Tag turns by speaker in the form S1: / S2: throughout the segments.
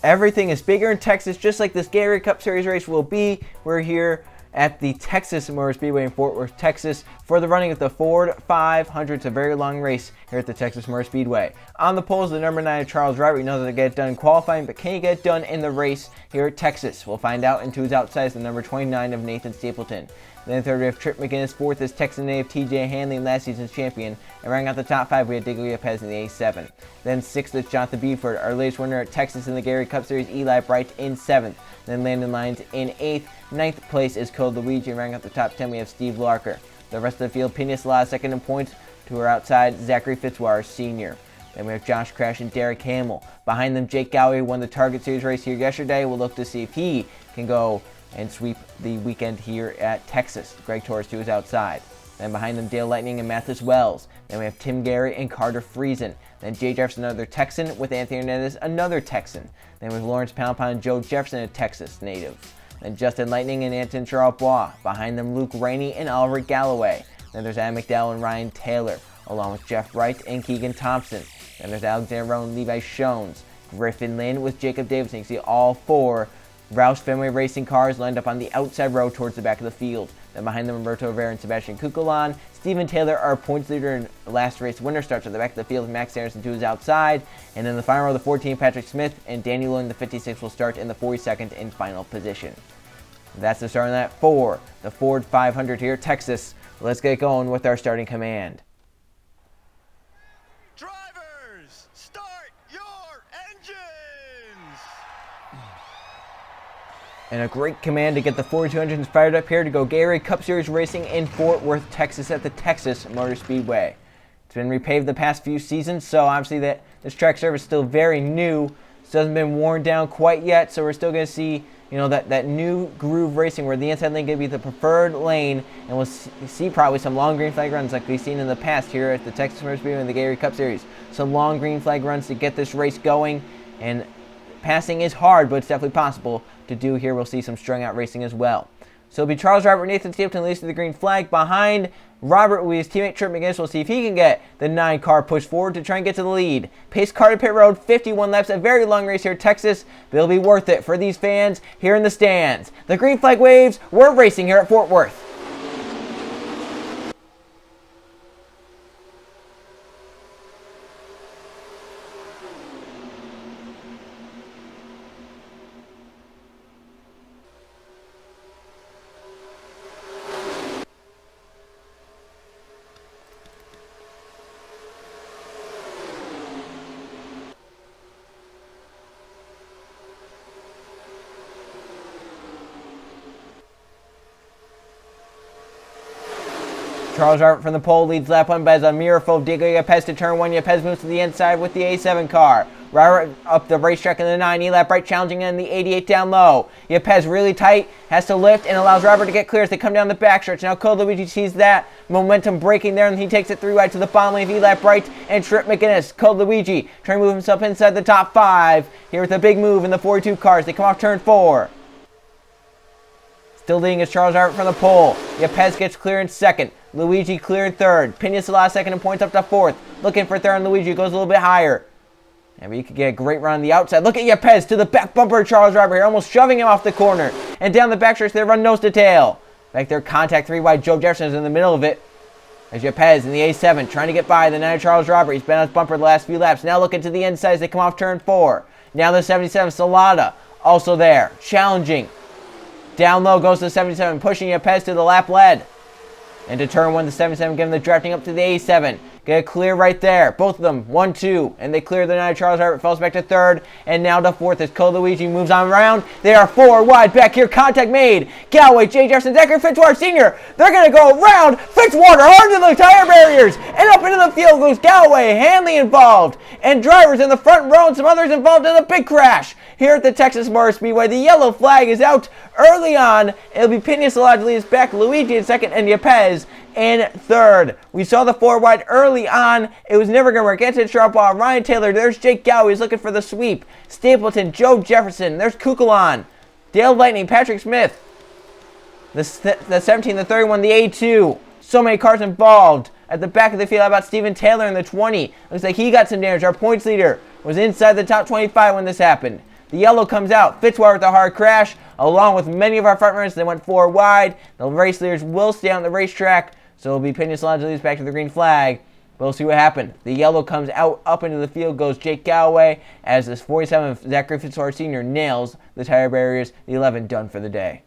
S1: Everything is bigger in Texas, just like this Gatorade Cup Series race will be. We're here at the Texas Motor Speedway in Fort Worth, Texas, for the running of the Ford 500. It's a very long race here at the Texas Motor Speedway. On the poles, the number 9 Charles Robert. You know that they get it done in qualifying, but can you get it done in the race here at Texas? We'll find out. And 2 is outside, the number 29 of Nathan Stapleton. Then third, we have Trip McGinnis. Fourth is Texan native TJ Hanley, last season's champion. And rounding out the top 5, we have Digley Lopez in the A7. Then 6th is Jonathan Beeford, our latest winner at Texas in the Gatorade Cup Series, Eli Bright in 7th. Then Landon Lyons in 8th. 9th place is Code Luigi. And rounding out the top 10, we have Steve Larker. The rest of the field, Pena Salah second in points. To our outside, Zachary Fitzwater, senior. Then we have Josh Crash and Derek Hamill. Behind them, Jake Galloway won the Target Series race here yesterday. We'll look to see if he can go and sweep the weekend here at Texas. Greg Torres, 2 is outside. Then behind them, Dale Lightning and Mathis Wells. Then we have Tim Gary and Carter Friesen. Then Jay Jefferson, another Texan, with Anthony Hernandez, another Texan. Then we have Lawrence Poundpound and Joe Jefferson, a Texas native. Then Justin Lightning and Anton Charles. Behind them, Luke Rainey and Oliver Galloway. Then there's Adam McDowell and Ryan Taylor, along with Jeff Wright and Keegan Thompson. Then there's Alexander Rowe and Levi Shones. Griffin Lynn with Jacob Davidson. You can see all 4 Roush Fenway Racing cars lined up on the outside row towards the back of the field. Then behind them, Roberto Rivera and Sebastian Kukulan. Stephen Taylor, our points leader in last race winner, starts at the back of the field. Max Anderson, 2 is outside. And in the final row, the 14, Patrick Smith and Danny Lloyd, the 56, will start in the 42nd and final position. That's the start on that for the Ford 500 here at Texas. Let's get going with our starting command.
S2: Drivers, start your engines!
S1: And a great command to get the 42 engines fired up here to go Gatorade Cup Series racing in Fort Worth, Texas at the Texas Motor Speedway. It's been repaved the past few seasons, so obviously this track surface is still very new. It hasn't been worn down quite yet, so we're still going to see that new groove racing where the inside lane going to be the preferred lane, and we'll see probably some long green flag runs like we've seen in the past here at the Texas Motor Speedway in the Gatorade Cup Series. Some long green flag runs to get this race going, and passing is hard, but it's definitely possible to do here. We'll see some strung out racing as well. So it'll be Charles Robert, Nathan Stapleton leads to the green flag. Behind Robert will be his teammate Trip McGinnis. We'll see if he can get the 9 car push forward to try and get to the lead. Pace car to pit road, 51 laps, a very long race here at Texas, but it'll be worth it for these fans here in the stands. The green flag waves, we're racing here at Fort Worth. Charles Robert from the pole leads lap 1 by Zamir Diego Yepes to turn 1. Yepes moves to the inside with the A7 car. Robert up the racetrack in the 9. Eli Bright challenging in the 88 down low. Yepes really tight, has to lift and allows Robert to get clear as they come down the backstretch. Now Code Luigi sees that momentum breaking there, and he takes it 3 wide to the bottom lane of Eli Bright and Trip McGinnis. Code Luigi trying to move himself inside the top 5 here with a big move in the 42 cars. They come off turn 4. Still leading is Charles Robert from the pole. Yepes gets clear in 2nd. Luigi clear in 3rd. Pena Salah 2nd and points up to 4th. Looking for 3rd, and Luigi goes a little bit higher. And you could get a great run on the outside. Look at Yepes to the back bumper of Charles Robert here, almost shoving him off the corner. And down the backstretch, they run nose to tail. Back there, contact 3 wide. Joe Jefferson is in the middle of it. As Yepes in the A7 trying to get by the 9 Charles Robert. He's been on his bumper the last few laps. Now looking to the inside as they come off turn 4. Now the 77 Salada also there, challenging. Down low goes the 77, pushing Yepes to the lap lead. And to turn 1, the 77 giving the drafting up to the A7. Get a clear right there. Both of them, 1-2. And they clear the 9. Charles Robert falls back to 3rd. And now to 4th as Code Luigi moves on around. They are 4 wide back here. Contact made. Galloway, Jay Jefferson, Zachary Fitzwater Sr. They're going to go around. Fitzwater onto the tire barriers. And up into the field goes Galloway. Hanley involved. And drivers in the front row and some others involved in a big crash. Here at the Texas Motor Speedway, the yellow flag is out early on. It'll be Pena Salah to lead us back. Luigi in 2nd and Yepes in 3rd. We saw the 4 wide early on. It was never going to work. Anton Charles, Ryan Taylor. There's Jake Galloway. He's looking for the sweep. Stapleton, Joe Jefferson. There's Kukulan. Dale Lightning, Patrick Smith. The 17, the 31, the A2. So many cars involved. At the back of the field, how about Stephen Taylor in the 20? Looks like he got some damage. Our points leader was inside the top 25 when this happened. The yellow comes out. Fitzwater with a hard crash, along with many of our front runners. They went 4 wide. The race leaders will stay on the racetrack, so it'll be Pena Salada leads back to the green flag. But we'll see what happened. The yellow comes out, up into the field goes Jake Galloway, as this 47 Zachary Fitzwater Sr. nails the tire barriers. The 11 done for the day.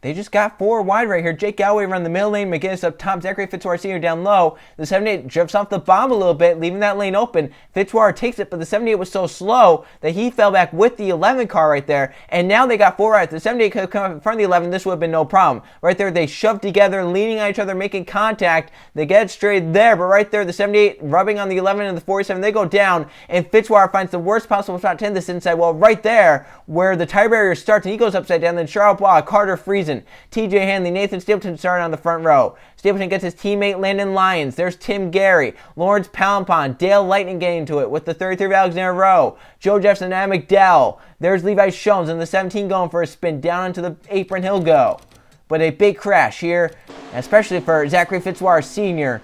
S1: They just got 4 wide right here. Jake Galloway around the middle lane. McGinnis up top. Zachary Fitzwater Sr. down low. The 78 drifts off the bomb a little bit, leaving that lane open. Fitzwater takes it, but the 78 was so slow that he fell back with the 11 car right there. And now they got 4 right. The 78 could have come up in front of the 11. This would have been no problem. Right there, they shoved together, leaning on each other, making contact. They get straight there, but right there, the 78 rubbing on the 11 and the 47. They go down, and Fitzwater finds the worst possible spot to end this inside wall right there, where the tire barrier starts, and he goes upside down. Then Charles Bois, Carter Friesen, TJ Hanley, Nathan Stapleton started on the front row. Stapleton gets his teammate Landon Lyons. There's Tim Gary, Lawrence Palmpon, Dale Lightning getting into it with the 33 of Alexander Rowe, Joe Jefferson, and McDowell. There's Levi Shones and the 17 going for a spin down into the apron. He'll go. But a big crash here, especially for Zachary Fitzwater Sr.,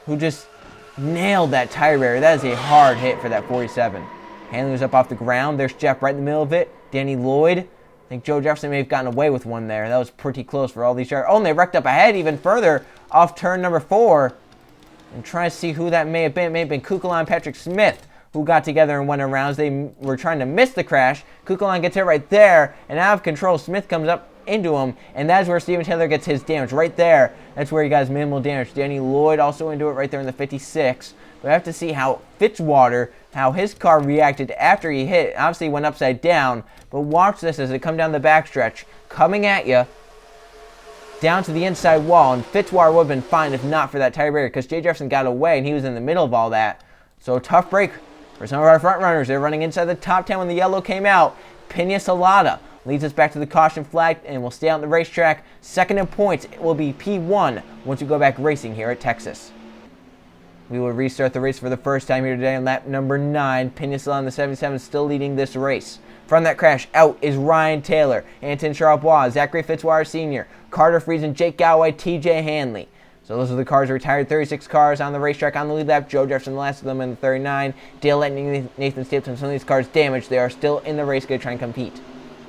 S1: who just nailed that tire barrier. That is a hard hit for that 47. Hanley was up off the ground. There's Jeff right in the middle of it. Danny Lloyd. I think Joe Jefferson may have gotten away with one there. That was pretty close for all these drivers. Oh, and they wrecked up ahead even further off turn number 4. And trying to see who that may have been. It may have been Kukulon and Patrick Smith, who got together and went around. They were trying to miss the crash. Kukulon gets hit right there, and out of control, Smith comes up into him, and that's where Steven Taylor gets his damage right there. That's where he got his minimal damage. Danny Lloyd also into it right there in the 56. But we have to see how Fitzwater, how his car reacted after he hit. Obviously, he went upside down. But watch this as they come down the backstretch, coming at you, down to the inside wall. And Fitzwater would have been fine if not for that tire barrier, because Jay Jefferson got away, and he was in the middle of all that. So tough break for some of our front runners. They're running inside the top 10 when the yellow came out. Pena Salada leads us back to the caution flag and will stay on the racetrack. Second in points, it will be P1 once we go back racing here at Texas. We will restart the race for the first time here today on lap number 9. Pena Salada on the 77 still leading this race. From that crash, out is Ryan Taylor, Anton Charles Bois, Zachary Fitzwater Sr., Carter Friesen, Jake Galloway, TJ Hanley. So those are the cars retired. 36 cars on the racetrack on the lead lap. Joe Jefferson, the last of them in the 39. Dale Lightning, Nathan Stapleton. Some of these cars damaged. They are still in the race, going to try and compete.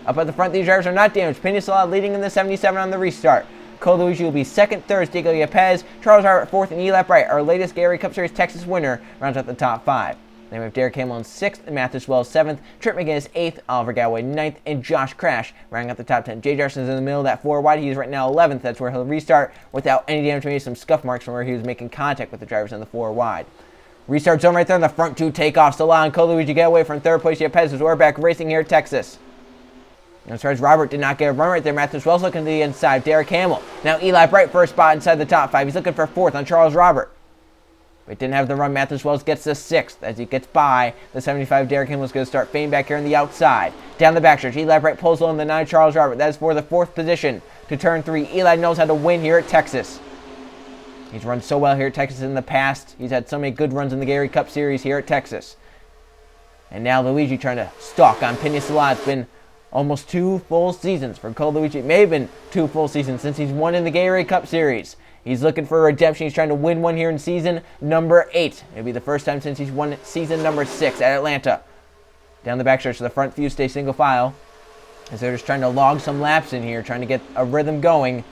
S1: Up at the front, these drivers are not damaged. Pena Salada leading in the 77 on the restart. Cole Luigi will be second, third, Diego Yepez, Charles Hart fourth, and Eli Bright, our latest Gatorade Cup Series Texas winner, rounds out the top 5. Then we have Derek Hamill in 6th, Mathis Wells 7th, Trip McGinnis 8th, Oliver Galloway 9th, and Josh Crash rounding out the top 10. Jay Jefferson's in the middle of that 4 wide. He's right now 11th. That's where he'll restart without any damage. Maybe some scuff marks from where he was making contact with the drivers in the 4 wide. Restart zone right there in the front 2 takeoffs. Salah and Cole Luigi get away from 3rd place. Yepez as we're back racing here at Texas. And as far as Robert did not get a run right there, Mathis Wells looking to the inside. Derek Hamill. Now Eli Bright first spot inside the top 5. He's looking for 4th on Charles Robert. But didn't have the run. Mathis Wells gets the 6th as he gets by. The 75 Derek Hamill is going to start fading back here on the outside. Down the backstretch, Eli Bright pulls low in the 9 Charles Robert. That is for the 4th position to turn 3. Eli knows how to win here at Texas. He's run so well here at Texas in the past. He's had so many good runs in the Gatorade Cup Series here at Texas. And now Luigi trying to stalk on Pena Salada. It's been almost 2 full seasons for Cole Luigi. It may have been 2 full seasons since he's won in the Gatorade Cup Series. He's looking for a redemption. He's trying to win one here in season number 8. It'll be the first time since he's won season number 6 at Atlanta. Down the backstretch, so the front few stay single file, as they're just trying to log some laps in here, trying to get a rhythm going.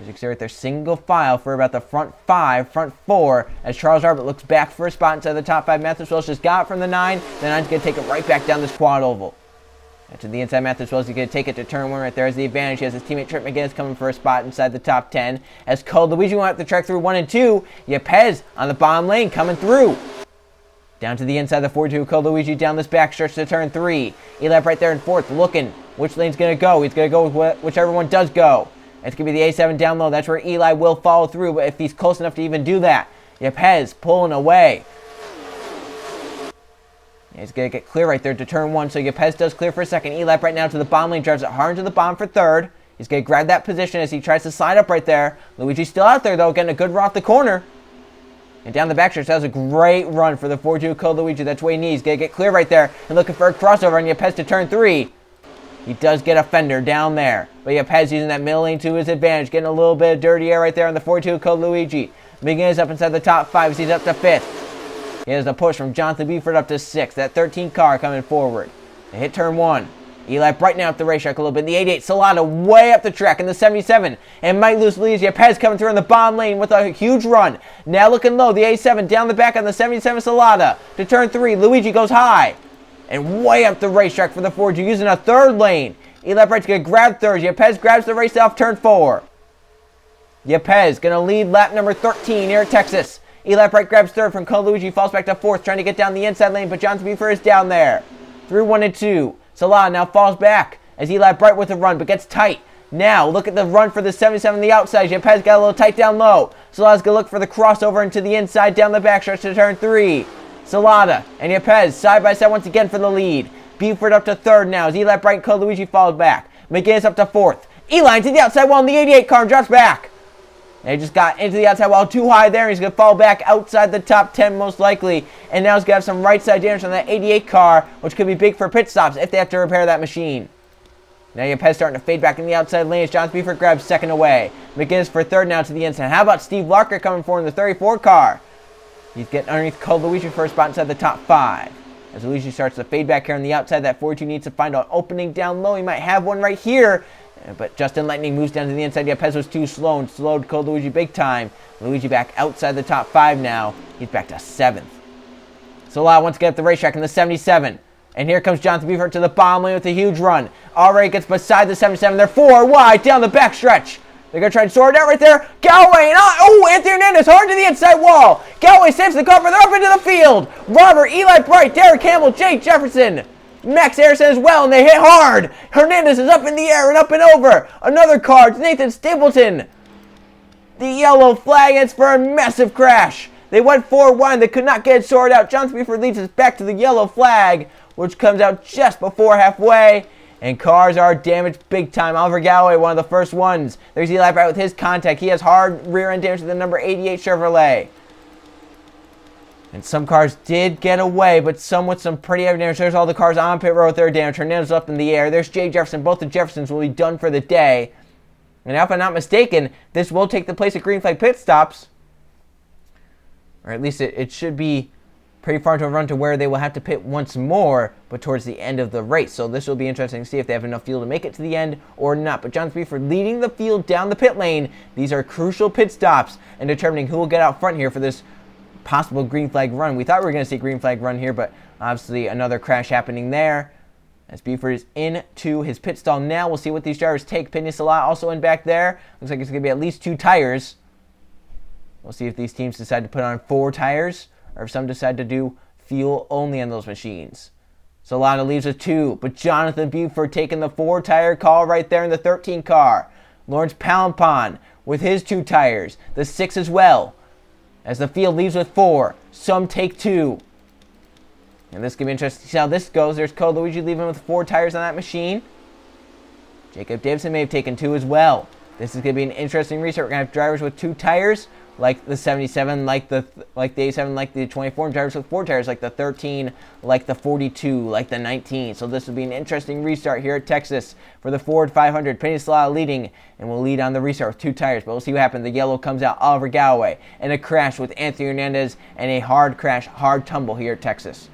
S1: As you can see right there, single file for about the front 5, front 4, as Charles Robert looks back for a spot inside the top 5. Mathis Wells just got it from the 9. The 9's going to take it right back down this quad oval. And to the inside, Mathis Wells is going to take it to turn 1 right there as the advantage. He has his teammate Trip McGinnis coming for a spot inside the top 10. As Cole Luigi went up the track through 1 and 2. Yepez on the bottom lane coming through. Down to the inside, the 4-2. Cole Luigi down this back stretch to turn 3. Eli right there in 4th, looking which lane's going to go. He's going to go with whichever one does go. It's going to be the A7 down low. That's where Eli will follow through, but if he's close enough to even do that. Yepez pulling away. He's going to get clear right there to turn 1, so Yepez does clear for a second. Eli right now to the bottom lane, drives it hard into the bottom for 3rd. He's going to grab that position as he tries to slide up right there. Luigi's still out there, though, getting a good run off the corner. And down the backstretch, that was a great run for the 4-2 Cole Luigi. That's what he needs. He's going to get clear right there and looking for a crossover on Yepez to turn 3. He does get a fender down there, but Yepez using that middle lane to his advantage, getting a little bit of dirty air right there on the 4-2 Cole Luigi. McGinnis up inside the top 5 as he's up to 5th. Here's the push from Jonathan Buford up to 6th. That 13 car coming forward. They hit turn 1. Eli brightening up the racetrack a little bit. The 88, Salata way up the track in the 77. And might lose leads. Pez coming through in the bottom lane with a huge run. Now looking low. The 87 down the back on the 77, Salata. To turn 3. Luigi goes high. And way up the racetrack for the Ford. You're using a third lane. Eli Bright's going to grab third. Pez grabs the race off turn 4. Pez going to lead lap number 13 here at Texas. Eli Bright grabs third from Luigi. Falls back to 4th. Trying to get down the inside lane. But Jonathan Buford is down there. Through 1 and 2. Salata now falls back as Eli Bright with a run, but gets tight. Now, look at the run for the 77 on the outside. Pez got a little tight down low. Salata's going to look for the crossover into the inside down the backstretch to turn 3. Salata and Pez side by side once again for the lead. Buford up to 3rd now as Eli Bright and Luigi falls back. McGinnis up to 4th. Eli to the outside wall and the 88 car drops back. They just got into the outside wall too high there. He's going to fall back outside the top 10 most likely. And now he's going to have some right side damage on that 88 car, which could be big for pit stops if they have to repair that machine. Now Pez starting to fade back in the outside lane as Jonathan Buford grabs 2nd away. McGinnis for 3rd now to the inside. How about Steve Larker coming forward in the 34 car? He's getting underneath Luigi for a spot inside the top 5. As Luigi starts to fade back here on the outside, that 42 needs to find an opening down low. He might have one right here. But Justin Lightning moves down to the inside. Pez was too slow and slowed Luigi big time. Luigi back outside the top 5 now. He's back to 7th. Salata once again at the racetrack in the 77. And here comes Jonathan Buford to the bottom lane with a huge run. Already gets beside the 77. They're 4 wide down the backstretch. They're going to try and sort it out right there. Galloway and Anthony Hernandez hard to the inside wall. Galloway saves the cover. They're up into the field. Robert, Eli Bright, Derek Campbell, Jake Jefferson. Max Harrison as well, and they hit hard. Hernandez is up in the air and up and over. Another car, it's Nathan Stapleton. The yellow flag, it's for a massive crash. They went 4 wide, they could not get it sorted out. Jonathan Buford leads us back to the yellow flag, which comes out just before halfway. And cars are damaged big time. Oliver Galloway, one of the first ones. There's Eli Bright with his contact. He has hard rear end damage to the number 88 Chevrolet. And some cars did get away, but some with some pretty heavy damage. There's all the cars on pit road with their damage. Hernandez up in the air. There's Jay Jefferson. Both the Jeffersons will be done for the day. And if I'm not mistaken, this will take the place of green flag pit stops. Or at least it should be pretty far to a run to where they will have to pit once more, but towards the end of the race. So this will be interesting to see if they have enough fuel to make it to the end or not. But Jonathan Buford leading the field down the pit lane. These are crucial pit stops and determining who will get out front here for this possible green flag run. We thought we were going to see a green flag run here, but obviously another crash happening there. As Buford is into his pit stall now. We'll see what these drivers take. Salata also in back there. Looks like it's going to be at least 2 tires. We'll see if these teams decide to put on 4 tires or if some decide to do fuel only on those machines. Salata leaves with 2, but Jonathan Buford taking the 4-tire call right there in the 13 car. Lawrence Palampon with his 2 tires. The 6 as well. As the field leaves with 4, some take 2. And this could be interesting to see how this goes. There's Luigi leaving with 4 tires on that machine. Jacob Davidson may have taken 2 as well. This is going to be an interesting restart. We're going to have drivers with 2 tires, like the 77, like the 87, like the 24, and drivers with 4 tires, like the 13, like the 42, like the 19. So this will be an interesting restart here at Texas for the Ford 500. Salata leading, and will lead on the restart with 2 tires. But we'll see what happens. The yellow comes out, Oliver Galloway, and a crash with Anthony Hernandez, and a hard crash, hard tumble here at Texas.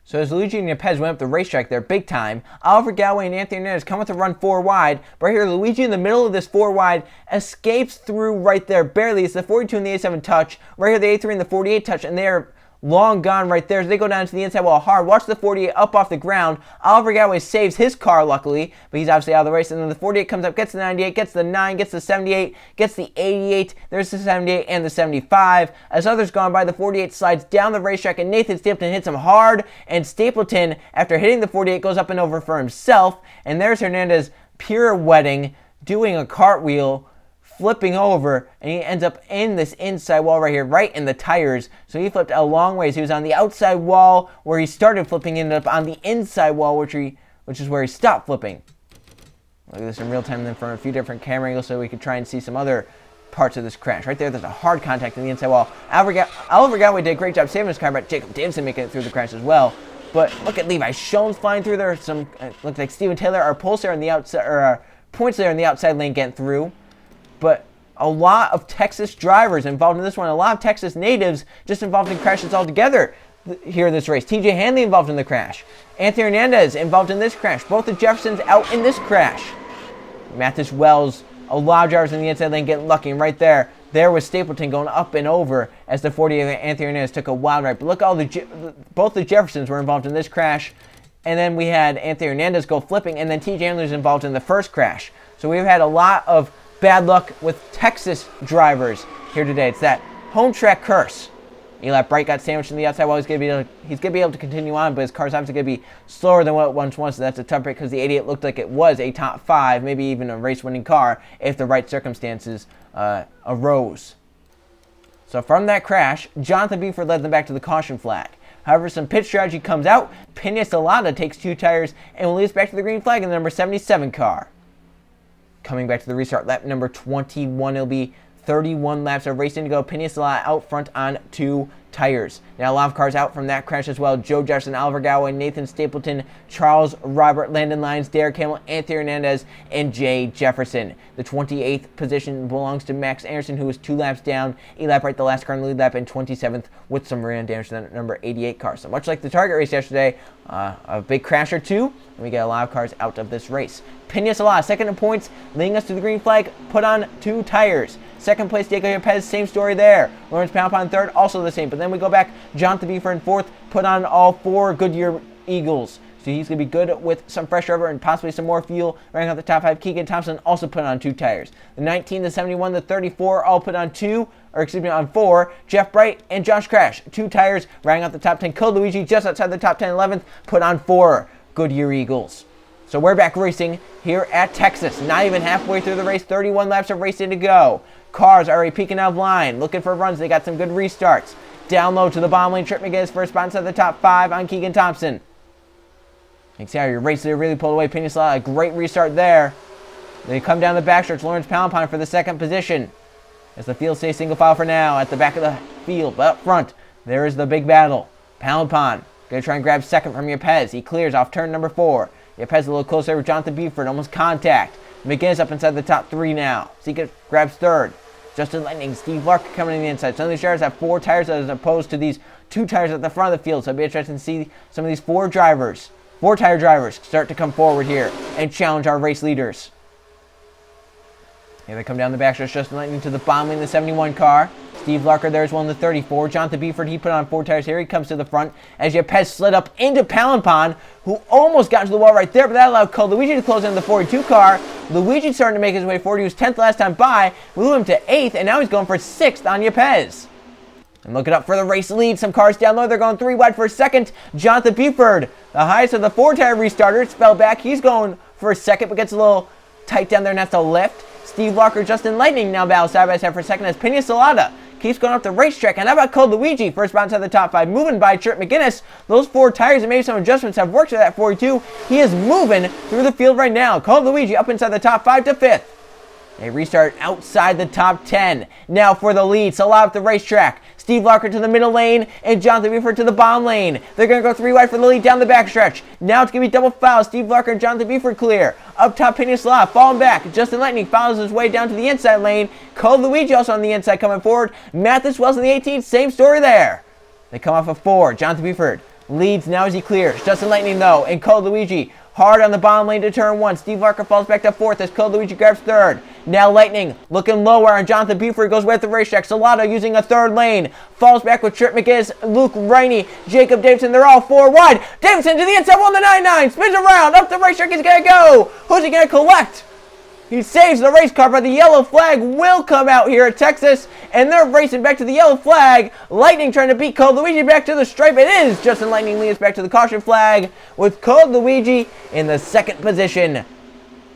S1: So as Luigi and Pez went up the racetrack there big time, Oliver Galloway and Anthony Hernandez come with a run 4 wide. But right here, Luigi in the middle of this 4 wide escapes through right there barely. It's the 42 and the 87 touch. Right here, the 83 and the 48 touch, and they're long gone right there. So they go down to the inside wall hard. Watch the 48 up off the ground. Oliver Galloway saves his car, luckily, but he's obviously out of the race. And then the 48 comes up, gets the 98, gets the 9, gets the 78, gets the 88. There's the 78 and the 75. As others gone by, the 48 slides down the racetrack, and Nathan Stapleton hits him hard. And Stapleton, after hitting the 48, goes up and over for himself. And there's Hernandez pirouetting, doing a cartwheel, flipping over, and he ends up in this inside wall right here, right in the tires. So he flipped a long ways. He was on the outside wall where he started flipping, ended up on the inside wall, which is where he stopped flipping. Look at this in real time then from a few different camera angles so we could try and see some other parts of this crash. Right there, there's a hard contact in the inside wall. Oliver Galloway did a great job saving his car, but Jacob Davidson making it through the crash as well. But look at Levi Schoen's flying through there. Some looks like Steven Taylor, our pulse there on the outside, or our points there in the outside lane getting through. But a lot of Texas drivers involved in this one. A lot of Texas natives just involved in crashes altogether here in this race. TJ Hanley involved in the crash. Anthony Hernandez involved in this crash. Both the Jeffersons out in this crash. Mathis Wells, a lot of drivers in the inside lane getting lucky. And right there was Stapleton going up and over as the 48 Anthony Hernandez took a wild ride. But look, both the Jeffersons were involved in this crash. And then we had Anthony Hernandez go flipping, and then TJ Hanley was involved in the first crash. So we've had a lot of bad luck with Texas drivers here today. It's that home track curse. Eli Bright got sandwiched on the outside. Well, he's going to be able to continue on, but his car's obviously going to be slower than what it once was. So that's a tough break because the 88 looked like it was a top 5, maybe even a race-winning car if the right circumstances arose. So from that crash, Jonathan Buford led them back to the caution flag. However, some pit strategy comes out. Pena Salada takes 2 tires and will lead us back to the green flag in the number 77 car. Coming back to the restart, lap number 21, it'll be 31 laps of racing to go. Pena Salada out front on 2 tires. Now a lot of cars out from that crash as well. Joe Jefferson, Oliver Galway, Nathan Stapleton, Charles Robert, Landon Lyons, Derek Hamill, Anthony Hernandez, and Jay Jefferson. The 28th position belongs to Max Anderson, who was 2 laps down. Eli Bright, the last car in the lead lap, and 27th with some rear end damage to the number 88 car. So much like the Target race yesterday, a big crash or two, and we get a lot of cars out of this race. Pena Salada, second in points, leading us to the green flag, put on 2 tires. Second place, Diego Perez, same story there. Lawrence Palpon third, also the same. But then we go back, Jonathan Buford in fourth, put on all 4 Goodyear Eagles. So he's going to be good with some fresh rubber and possibly some more fuel. Running out the top 5, Keegan Thompson also put on 2 tires. The 19, the 71, the 34 all put on 4. Jeff Bright and Josh Crash, 2 tires. Running out the top 10, Cole Luigi just outside the top 10, 11th, put on 4 Goodyear Eagles. So we're back racing here at Texas. Not even halfway through the race, 31 laps of racing to go. Cars are already peeking out of line, looking for runs. They got some good restarts. Down low to the bomb lane, Trip McGinnis first spot inside the top 5 on Keegan Thompson. You can see how your race leader really pulled away. Pena Salada, a great restart there. They come down the backstretch. Lawrence Palpon for the second position. As the field stays single file for now at the back of the field. But up front, there is the big battle. Palpon going to try and grab second from Yepez. He clears off turn number 4. Yepez a little closer with Jonathan Buford, almost contact. McGinnis up inside the top 3 now. Seeka grabs third. Justin Lightning, Steve Lark coming in the inside. Some of these drivers have 4 tires as opposed to these 2 tires at the front of the field. So it'll be interesting to see some of these 4-tire drivers start to come forward here and challenge our race leaders. Here they come down the backstretch. Justin Lightning to the bomb lane, the 71 car. Steve Larker there as well in the 34. Jonathan Buford, he put on 4 tires here. He comes to the front as Yepez slid up into Palpon, who almost got into the wall right there, but that allowed Cole Luigi to close in the 42 car. Luigi starting to make his way forward. He was 10th last time by. We moved him to 8th, and now he's going for 6th on Yepez. And looking up for the race lead. Some cars down low. They're going 3 wide for second. Jonathan Buford, the highest of the 4-tire restarters, fell back. He's going for second, but gets a little tight down there, and that's a lift. Steve Walker, Justin Lightning now battle side by side for second as Pena Salada keeps going up the racetrack. And how about Cole Luigi? First bounce out of the top 5, moving by Trip McGinnis. Those 4 tires and maybe some adjustments have worked to that 42. He is moving through the field right now. Cole Luigi up inside the top 5 to 5th. A restart outside the top 10. Now for the lead, Salada up the racetrack. Steve Larker to the middle lane, and Jonathan Buford to the bomb lane. They're going to go 3 wide for the lead down the backstretch. Now it's going to be double foul. Steve Larker and Jonathan Buford clear. Up top, Pena Salada falling back. Justin Lightning follows his way down to the inside lane. Cole Luigi also on the inside coming forward. Mathis Wells in the 18th, same story there. They come off of 4. Jonathan Buford leads now as he clears. Justin Lightning though, and Cole Luigi hard on the bottom lane to turn 1. Steve Larker falls back to 4th as Cole Luigi grabs 3rd. Now Lightning looking lower on Jonathan Buford, goes with the racetrack. Salada using a 3rd lane. Falls back with Trip McGinnis, Luke Rainey, Jacob Davidson. They're all 4 wide. Davidson to the inside, won the 99. Spins around, up the racetrack he's going to go. Who's he going to collect? He saves the race car, but the yellow flag will come out here at Texas, and they're racing back to the yellow flag. Lightning trying to beat Cole Luigi back to the stripe. It is Justin Lightning leads back to the caution flag with Cole Luigi in the 2nd position.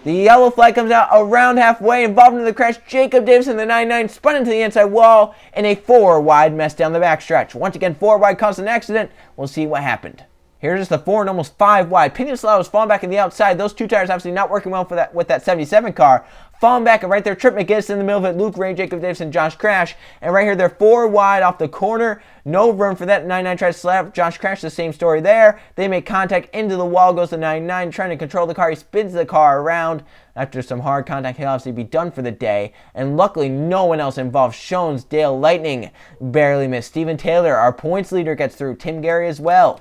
S1: The yellow flag comes out around halfway, involved in the crash. Jacob Davidson, the 99, spun into the inside wall, and a 4 wide mess down the backstretch. Once again, 4 wide caused an accident. We'll see what happened. Here's just the 4 and almost 5 wide. Pinislaw was falling back in the outside. Those 2 tires obviously not working well for that with that 77 car. Falling back, and right there, Trip McGinnis in the middle of it. Luke Ray, Jacob Davison, Josh Crash. And right here, they're 4 wide off the corner. No room for that 99 tries to slap Josh Crash. The same story there. They make contact into the wall. Goes to 99, trying to control the car. He spins the car around. After some hard contact, he'll obviously be done for the day. And luckily, no one else involved. Shones, Dale Lightning barely missed. Steven Taylor, our points leader, gets through. Tim Gary as well.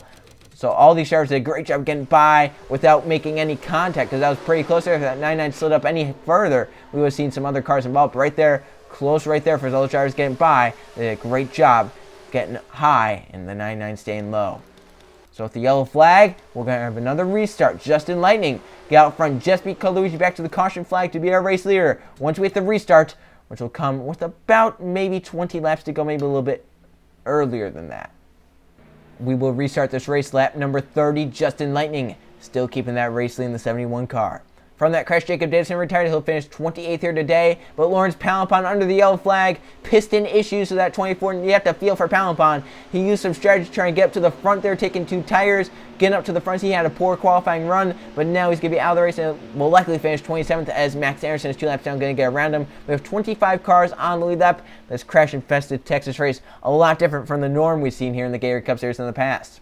S1: So all these drivers did a great job getting by without making any contact, because that was pretty close there. If that 99 slid up any further, we would have seen some other cars involved. Right there, close right there for those drivers getting by. They did a great job getting high and the 99 staying low. So with the yellow flag, we're going to have another restart. Justin Lightning get out front, just beat Luigi back to the caution flag to be our race leader. Once we hit the restart, which will come with about maybe 20 laps to go, maybe a little bit earlier than that. We will restart this race. Lap number 30, Justin Lightning still keeping that race lead in the 71 car. From that crash, Jacob Davison retired. He'll finish 28th here today. But Lawrence Palapon under the yellow flag. Piston issues, so that 24, you have to feel for Palapon. He used some strategy to try and get up to the front there, taking 2 tires. Getting up to the front, he had a poor qualifying run, but now he's going to be out of the race and will likely finish 27th as Max Anderson is 2 laps down, going to get around him. We have 25 cars on the lead lap. This crash-infested Texas race, a lot different from the norm we've seen here in the Gatorade Cup Series in the past.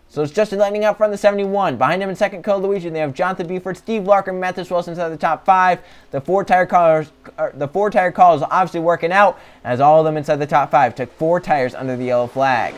S1: So it's Justin Lightning out front in the 71. Behind him in second, Luigi. They have Jonathan Buford, Steve Larker, and Mathis Wilson inside the top 5. The four-tire call is obviously working out, as all of them inside the top 5 took 4 tires under the yellow flag.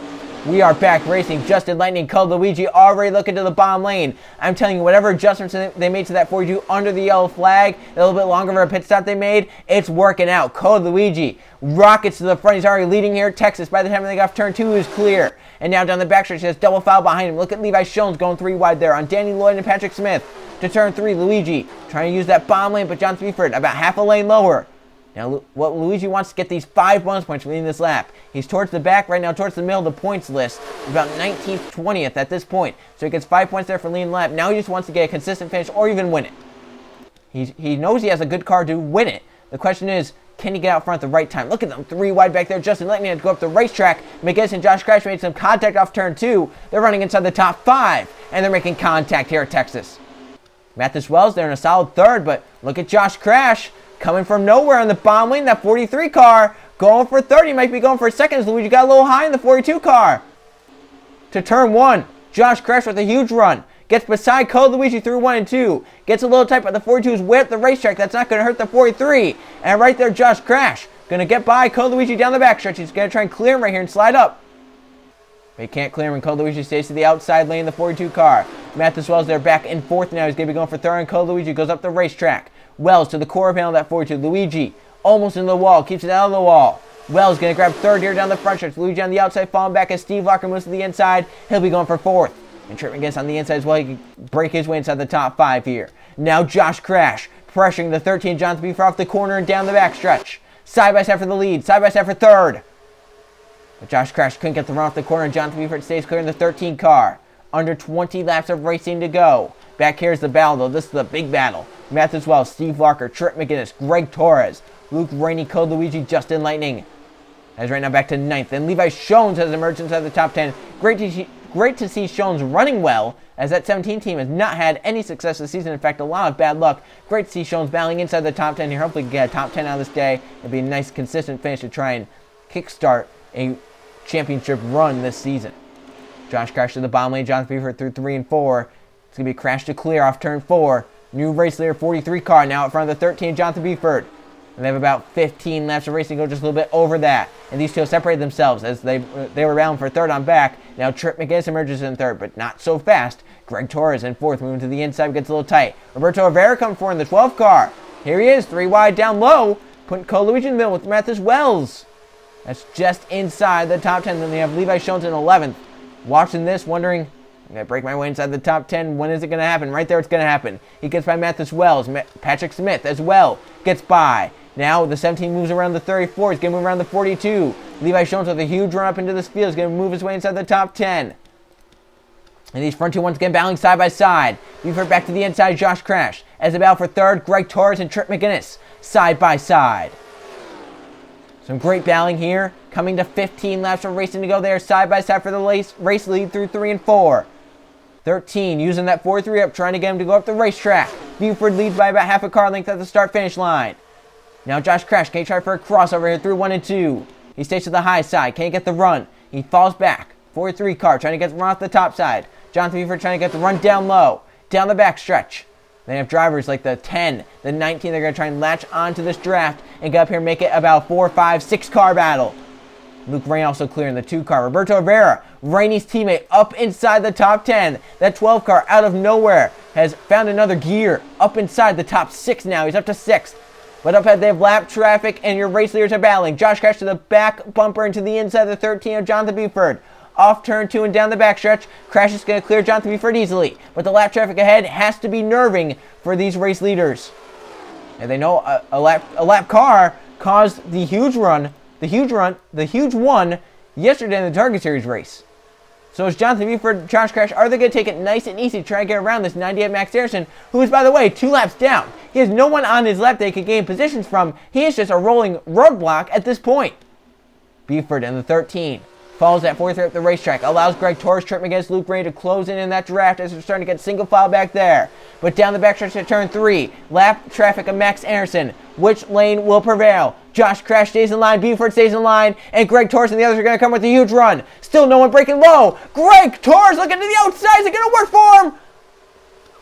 S1: We are back racing. Justin Lightning, Luigi already looking to the bottom lane. I'm telling you, whatever adjustments they made to that 42 under the yellow flag, a little bit longer for a pit stop they made, it's working out. Luigi rockets to the front. He's already leading here at Texas. By the time they got off turn 2, he was clear. And now down the backstretch, he has double foul behind him. Look at Levi Shones going 3 wide there on Danny Lloyd and Patrick Smith. To turn 3, Luigi trying to use that bomb lane, but John Threeford about half a lane lower. Now, what Luigi wants to get these 5 bonus points for leading this lap. He's towards the back right now, towards the middle of the points list, about 19th, 20th at this point. So he gets 5 points there for leading the lap. Now he just wants to get a consistent finish or even win it. He knows he has a good car to win it. The question is, can he get out front at the right time? Look at them, 3 wide back there. Justin Lightning had to go up the racetrack. McGinnis and Josh Crash made some contact off turn 2. They're running inside the top 5, and they're making contact here at Texas. Mathis Wells, they're in a solid 3rd, but look at Josh Crash coming from nowhere on the bomb lane. That 43 car going for 30, might be going for 2nd. Luigi got a little high in the 42 car. To turn 1, Josh Crash with a huge run. Gets beside Luigi through 1 and 2. Gets a little tight, but the 42 is way up the racetrack. That's not going to hurt the 43. And right there, Josh Crash going to get by Luigi down the backstretch. He's going to try and clear him right here and slide up. But he can't clear him, and Luigi stays to the outside lane, the 42 car. Mathis Wells, they're back in 4th now. He's going to be going for 3rd, and Luigi goes up the racetrack. Wells to the quarter panel of that 42. Luigi almost in the wall, keeps it out of the wall. Wells going to grab 3rd here down the front stretch. Luigi on the outside, falling back as Steve Larker moves to the inside. He'll be going for 4th. And Trip McGinnis on the inside as well. He can break his way inside the top 5 here. Now Josh Crash pressuring the 13 Jonathan Buford off the corner and down the backstretch. Side by side for the lead. Side by side for 3rd. But Josh Crash couldn't get the run off the corner, and Jonathan Buford stays clear in the 13 car. Under 20 laps of racing to go. Back here's the battle, though. This is the big battle. Mathis Wells, Steve Larker, Trip McGinnis, Greg Torres, Luke Rainey, Luigi, Justin Lightning. As right now back to 9th. And Levi Shones has emerged inside the top 10. Great to see Shones running well, as that 17 team has not had any success this season. In fact, a lot of bad luck. Great to see Shones battling inside the top 10 here. Hopefully get a top 10 out of this day. It'll be a nice, consistent finish to try and kickstart a championship run this season. Josh Crash to the bottom lane. Jonathan Buford through 3 and 4. It's going to be a crash to clear off turn 4. New race leader 43 car now out front of the 13, Jonathan Buford. And they have about 15 laps of racing to go, just a little bit over that. And these two have separated themselves as they were bound for 3rd on back. Now Trip McGinnis emerges in 3rd, but not so fast. Greg Torres in 4th, moving to the inside, gets a little tight. Roberto Rivera comes forward in the 12th car. Here he is, 3 wide down low, putting Luigi in the middle with Mathis Wells. That's just inside the top 10. Then they have Levi Shones in 11th. Watching this, wondering, I'm going to break my way inside the top 10. When is it going to happen? Right there, it's going to happen. He gets by Mathis Wells. Patrick Smith as well gets by. Now the 17 moves around the 34. He's going to move around the 42. Levi Shones with a huge run up into this field. He's going to move his way inside the top 10. And these front two once again battling side by side. Buford back to the inside, Josh Crash. As a battle for 3rd, Greg Torres and Trip McGinnis side by side. Some great battling here. Coming to 15 laps of racing to go there, side by side for the race lead through 3 and 4. 13 using that 4-3 up, trying to get him to go up the racetrack. Buford leads by about half a car length at the start-finish line. Now Josh Crash can't try for a crossover here through 1 and 2. He stays to the high side, can't get the run. He falls back. 4-3 car trying to get the run off the top side. Jonathan Buford trying to get the run down low, down the back stretch. They have drivers like the 10, the 19. They're going to try and latch onto this draft and get up here and make it about 4, 5, 6 car battle. Luke Rainey also clearing the 2 car. Roberto Rivera, Rainey's teammate, up inside the top 10. That 12 car out of nowhere has found another gear up inside the top 6 now. He's up to 6th. But up ahead they have lap traffic and your race leaders are battling. Josh Crash to the back bumper into the inside of the 13 of Jonathan Buford. Off turn 2 and down the backstretch. Crash is going to clear Jonathan Buford easily. But the lap traffic ahead has to be nerving for these race leaders. And they know a lap car caused the huge one yesterday in the Target Series race. So it's Jonathan Buford, Josh Crash. Are they going to take it nice and easy to try and get around this 98 Max Harrison, who is, by the way, 2 laps down? He has no one on his lap they could gain positions from. He is just a rolling roadblock at this point. Buford in the 13. Follows that 4-3 up the racetrack. Allows Greg Torres, Trip against Luke Rainey to close in that draft as they're starting to get single file back there. But down the backstretch to turn 3. Lap traffic of Max Anderson. Which lane will prevail? Josh Crash stays in line. Buford stays in line. And Greg Torres and the others are going to come with a huge run. Still no one breaking low. Greg Torres looking to the outside. Is it going to work for him?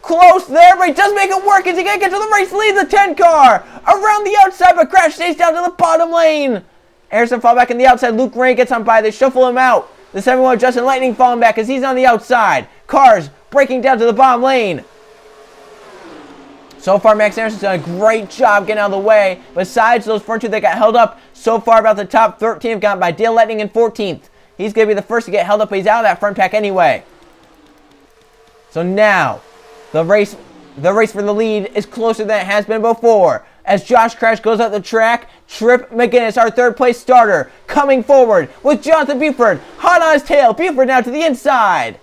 S1: Close there, but he does make it work. Is he going to get to the race lead? The 10 car around the outside, but Crash stays down to the bottom lane. Anderson fall back on the outside. Luke Rainey gets on by. They shuffle him out. The 7-1 Justin Lightning falling back as he's on the outside. Cars breaking down to the bottom lane. So far, Max Anderson's done a great job getting out of the way. Besides those front 2 that got held up, so far about the top 13 have gotten by Dale Lightning in 14th. He's going to be the first to get held up, but he's out of that front pack anyway. So now, the race for the lead is closer than it has been before. As Josh Crash goes up the track, Trip McGinnis, our 3rd place starter, coming forward with Jonathan Buford hot on his tail. Buford now to the inside.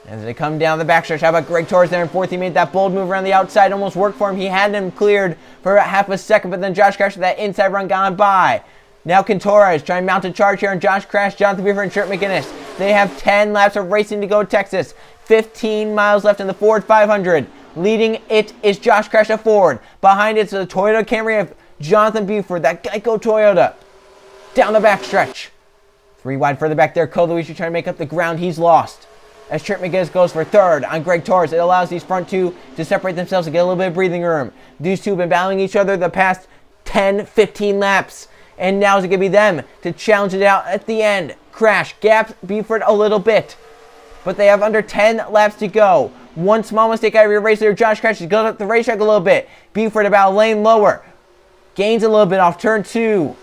S1: As they come down the backstretch, how about Greg Torres there in 4th? He made that bold move around the outside, almost worked for him. He had him cleared for about half a second, but then Josh Crash with that inside run gone by. Now can Torres try and mount a charge here on Josh Crash, Jonathan Buford, and Trip McGinnis. They have 10 laps of racing to go at Texas. 15 miles left in the Ford 500. Leading it is Josh Crash of Ford. Behind it's the Toyota Camry of Jonathan Buford, that Geico Toyota. Down the backstretch. 3 wide further back there. Cole Luigi trying to make up the ground he's lost. As Trip McGinnis goes for 3rd on Greg Torres, it allows these front 2 to separate themselves and get a little bit of breathing room. These 2 have been battling each other the past 10, 15 laps. And now is it going to be them to challenge it out at the end. Crash gaps Buford a little bit. But they have under 10 laps to go. One small mistake out of your race leader, Josh Crash, goes up the racetrack a little bit. Buford about a lane lower. Gains a little bit off turn 2.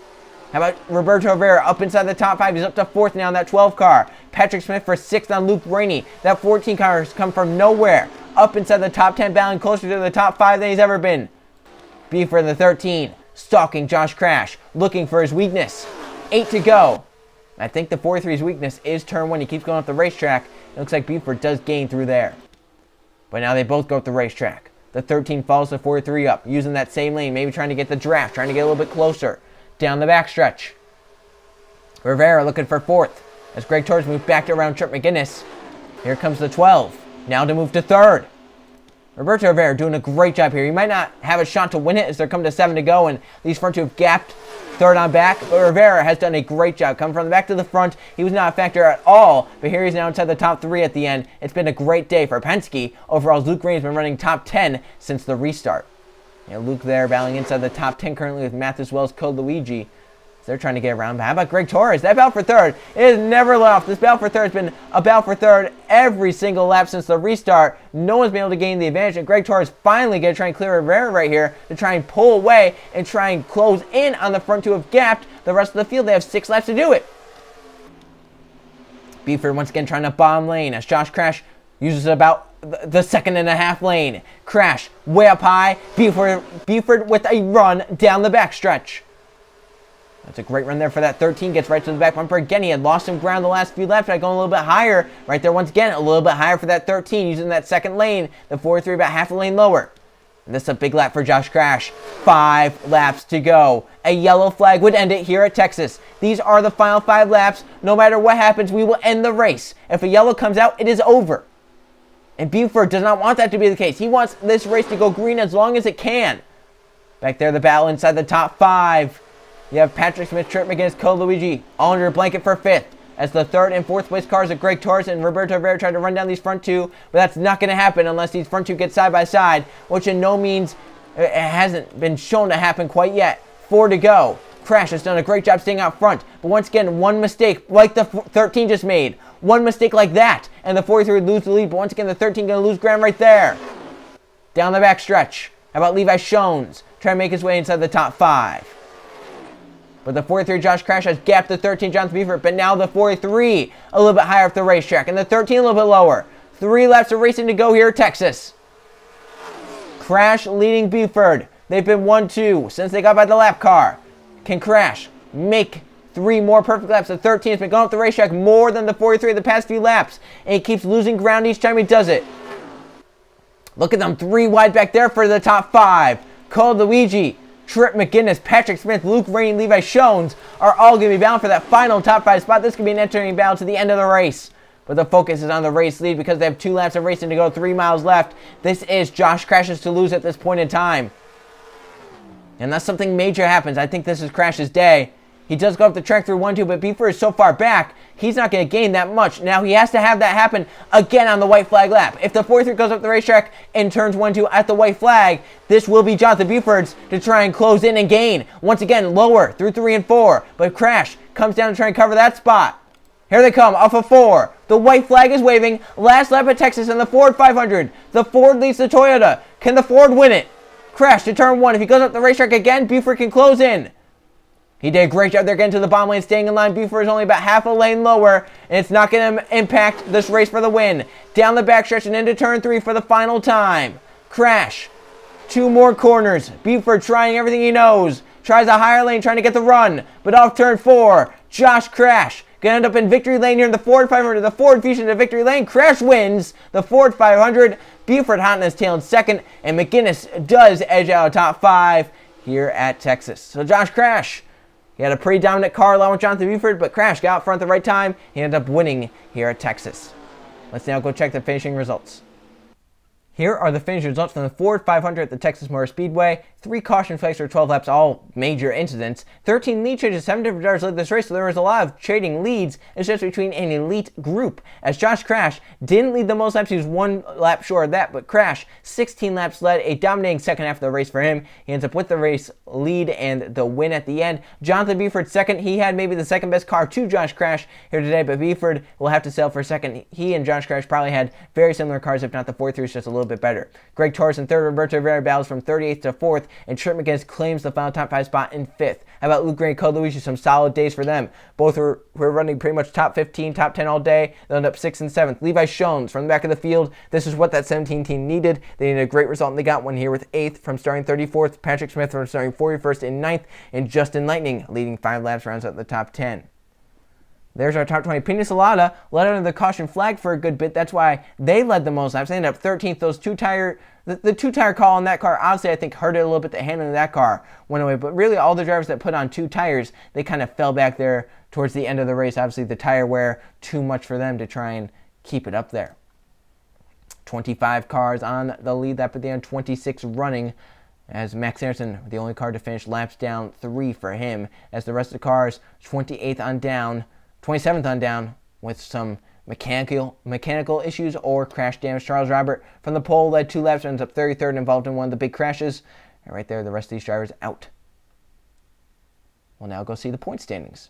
S1: How about Roberto Rivera up inside the top 5? He's up to 4th now in that 12 car. Patrick Smith for 6th on Luke Rainey. That 14 car has come from nowhere. Up inside the top 10, battling closer to the top 5 than he's ever been. Buford in the 13, stalking Josh Crash, looking for his weakness. 8 to go. I think the 4-3's weakness is turn 1. He keeps going up the racetrack. It looks like Buford does gain through there. But now they both go up the racetrack. The 13 follows the 4-3 up, using that same lane, maybe trying to get the draft, trying to get a little bit closer. Down the backstretch. Rivera looking for 4th. As Greg Torres moves back to around Trip McGinnis. Here comes the 12. Now to move to 3rd. Roberto Rivera doing a great job here. He might not have a shot to win it as they're coming to 7 to go, and these front 2 have gapped 3rd on back, but Rivera has done a great job. Coming from the back to the front, he was not a factor at all, but here he's now inside the top 3 at the end. It's been a great day for Penske. Overall, Luke Rainey's been running top 10 since the restart. Luke there battling inside the top 10 currently with Mathis Wells, Code Luigi. So they're trying to get around. But how about Greg Torres? That battle for 3rd, it has never let off. This battle for 3rd has been a battle for 3rd every single lap since the restart. No one's been able to gain the advantage. And Greg Torres finally going to try and clear Rivera right here to try and pull away and try and close in on the front 2 have gapped. The rest of the field, they have 6 laps to do it. Buford once again trying to bomb lane as Josh Crash uses about the 2.5 lane. Crash way up high. Buford with a run down the backstretch. That's a great run there for that 13. Gets right to the back bumper again. He had lost some ground the last few laps by going a little bit higher. Right there once again, a little bit higher for that 13. Using that 2nd lane. The 4-3 about half a lane lower. And this is a big lap for Josh Crash. 5 laps to go. A yellow flag would end it here at Texas. These are the final 5 laps. No matter what happens, we will end the race. If a yellow comes out, it is over. And Buford does not want that to be the case. He wants this race to go green as long as it can. Back there, the battle inside the top 5. You have Patrick Smith, Trip McGinnis, Cole Luigi all under a blanket for 5th. As the 3rd and 4th place cars of Greg Torres and Roberto Rivera try to run down these front 2. But that's not going to happen unless these front 2 get side by side, which in no means it hasn't been shown to happen quite yet. 4 to go. Crash has done a great job staying out front. But once again, one mistake like the 13 just made. One mistake like that, and the 43 would lose the lead. But once again, the 13 going to lose ground right there. Down the back stretch. How about Levi Shones trying to make his way inside the top 5? But the 43 Josh Crash has gapped the 13 Jonathan Buford. But now the 43 a little bit higher up the racetrack, and the 13 a little bit lower. 3 laps of racing to go here at Texas. Crash leading Buford. They've been 1-2 since they got by the lap car. Can Crash make 3 more perfect laps? The 13 has been going up the racetrack more than the 43 the past few laps, and he keeps losing ground each time he does it. Look at them, 3 wide back there for the top 5. Cole Luigi, Trip McGinnis, Patrick Smith, Luke Rainey, Levi Shones are all going to be bound for that final top 5 spot. This could be an entertaining battle to the end of the race. But the focus is on the race lead because they have 2 laps of racing to go, 3 miles left. This is Josh Crash's to lose at this point in time. Unless something major happens, I think this is Crash's day. He does go up the track through 1-2, but Buford is so far back, he's not going to gain that much. Now, he has to have that happen again on the white flag lap. If the 43 goes up the racetrack and turns 1-2 at the white flag, this will be Jonathan Buford's to try and close in and gain. Once again, lower through 3 and 4, but Crash comes down to try and cover that spot. Here they come, off of 4. The white flag is waving. Last lap at Texas in the Ford 500. The Ford leads the Toyota. Can the Ford win it? Crash to turn 1. If he goes up the racetrack again, Buford can close in. He did a great job there getting to the bottom lane, staying in line. Buford is only about half a lane lower, and it's not going to impact this race for the win. Down the backstretch and into turn 3 for the final time. Crash. 2 more corners. Buford trying everything he knows. Tries a higher lane, trying to get the run. But off turn 4, Josh Crash going to end up in victory lane here in the Ford 500. The Ford Fusion to victory lane. Crash wins the Ford 500. Buford hot in his tail in 2nd, and McGinnis does edge out of top 5 here at Texas. So Josh Crash, he had a pretty dominant car along with Jonathan Buford, but Crash got out front at the right time. He ended up winning here at Texas. Let's now go check the finishing results. Here are the finish results from the Ford 500 at the Texas Motor Speedway. 3 caution flags for 12 laps, all major incidents. 13 lead changes, 7 different drivers led this race, so there was a lot of trading leads. It's just between an elite group. As Josh Crash didn't lead the most laps, he was 1 lap short of that, but Crash, 16 laps led, a dominating second half of the race for him. He ends up with the race lead and the win at the end. Jonathan Buford second. He had maybe the second best car to Josh Crash here today, but Buford will have to settle for second. He and Josh Crash probably had very similar cars, if not the 43 is just a little bit better. Greg Torres in 3rd, Roberto Rivera battles from 38th to 4th, and Trip McGinnis claims the final top 5 spot in 5th. How about Luke Gray and Cole Luigi? Some solid days for them. Both were running pretty much top 15, top 10 all day. They'll end up 6th and 7th. Levi Shones from the back of the field. This is what that 17 team needed. They needed a great result, and they got one here with 8th from starting 34th. Patrick Smith from starting 41st and 9th, and Justin Lightning leading 5 laps, rounds out the top 10. There's our top 20. Pena Salada led under the caution flag for a good bit. That's why they led the most laps. They ended up 13th. Those the 2-tire call on that car, honestly, I think hurt it a little bit. The handling of that car went away. But really, all the drivers that put on 2 tires, they kind of fell back there towards the end of the race. Obviously, the tire wear, too much for them to try and keep it up there. 25 cars on the lead lap at the end, 26 running. As Max Anderson, the only car to finish, laps down 3 for him. As the rest of the cars, 28th on down. 27th on down with some mechanical issues or crash damage. Charles Robert from the pole led 2 laps, ends up 33rd and involved in one of the big crashes. And right there, the rest of these drivers out. We'll now go see the point standings.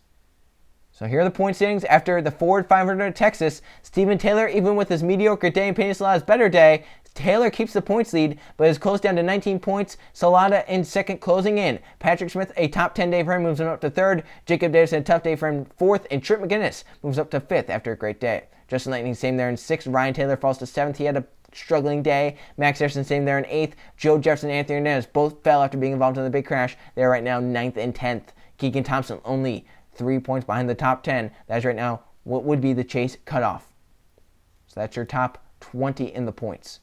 S1: So here are the point standings after the Ford 500 at Texas. Steven Taylor, even with his mediocre day and Pena Salada's better day, Taylor keeps the points lead, but is close down to 19 points. Salada in 2nd, closing in. Patrick Smith, a top 10 day for him, moves him up to 3rd. Jacob Davis, a tough day for him, 4th. And Trip McGinnis moves up to 5th after a great day. Justin Lightning, same there in 6th. Ryan Taylor falls to 7th. He had a struggling day. Max Harrison, same there in 8th. Joe Jefferson and Anthony Hernandez both fell after being involved in the big crash. They are right now 9th and 10th. Keegan Thompson only 3 points behind the top 10. That is right now what would be the chase cutoff. So that's your top 20 in the points.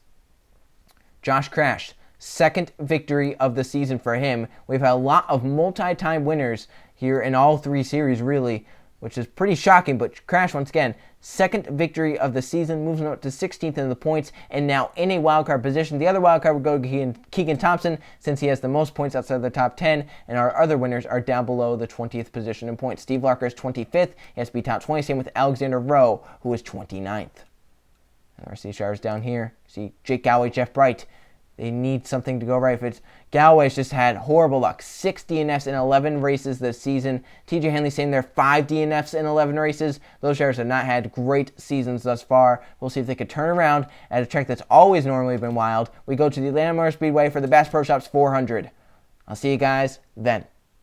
S1: Josh Crash, 2nd victory of the season for him. We've had a lot of multi-time winners here in all 3 series, really, which is pretty shocking. But Crash, once again, second victory of the season, moves him up to 16th in the points, and now in a wildcard position. The other wildcard would go to Keegan Thompson, since he has the most points outside of the top 10, and our other winners are down below the 20th position in points. Steve Larker is 25th. He has to be top 20. Same with Alexander Rowe, who is 29th. And our C stars down here. See Jake Galloway, Jeff Bright. They need something to go right. If it's Galloway's just had horrible luck. 6 DNFs in 11 races this season. TJ Henley same there, 5 DNFs in 11 races. Those drivers have not had great seasons thus far. We'll see if they could turn around at a track that's always normally been wild. We go to the Atlanta Motor Speedway for the Bass Pro Shops 400. I'll see you guys then.